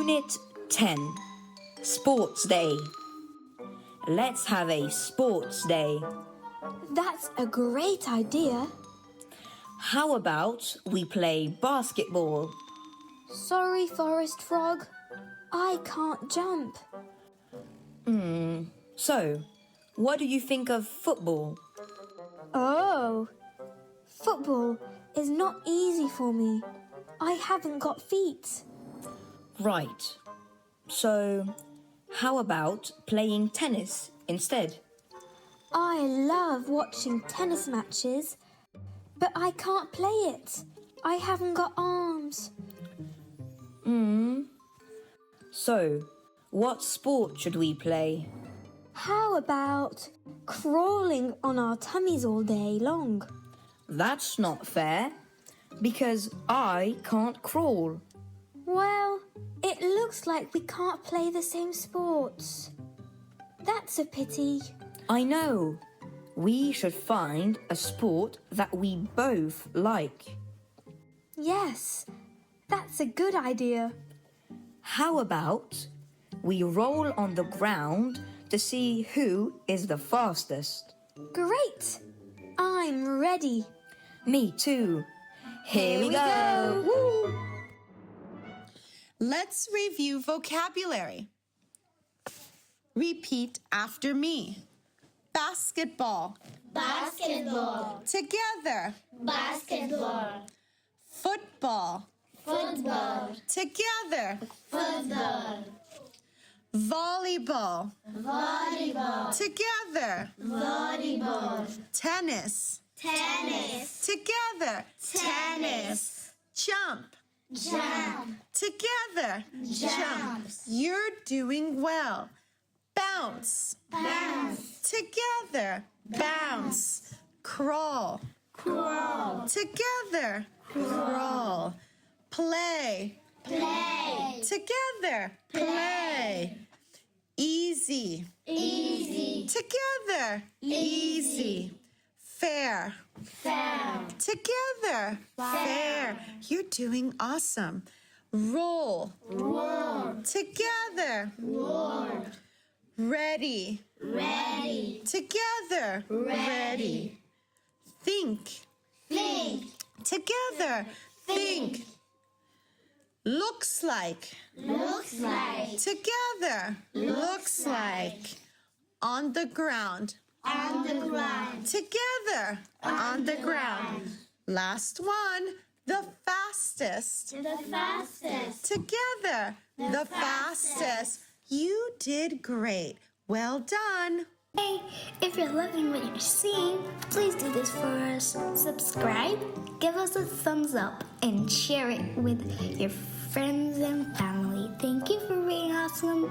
Unit 10, Sports Day. Let's have a sports day. That's a great idea. How about we play basketball? Sorry, Forest Frog. I can't jump. So, what do you think of football? Oh, football is not easy for me. I haven't got feet. Right. So, how about playing tennis instead? I love watching tennis matches, but I can't play it. I haven't got arms. So, what sport should we play? How about crawling on our tummies all day long? That's not fair, because I can't crawl. Well, it looks like we can't play the same sports. That's a pity. I know. We should find a sport that we both like. Yes, that's a good idea. How about we roll on the ground to see who is the fastest? Great! I'm ready. Me too. Here we go. Woo! Let's review vocabulary. Repeat after me. Basketball. Basketball, Together. basketball, Football. football, Together. football, Volleyball. volleyball, Together. volleyball, Tennis. tennis, Together. tennis, Jump. jump, Together. jumps, You're doing well. Bounce. bounce, Together. Bounce. Crawl. crawl, Together. Crawl. Play. play, Together. Play. Easy. easy, Together. Easy. Fair. fair, Together. Fair. You're doing awesome. Roll. roll, Together. roll, Ready. ready, Together. ready, Think. think, Together. Think. Looks like. looks like, Together. Looks like. On the ground. on the ground, Together. On the ground. Last one. The fastest. the fastest, Together. The fastest. You did great. Well done. Hey, if you're loving what you're seeing, please do this for us. Subscribe, give us a thumbs up, and share it with your friends and family. Thank you for being awesome.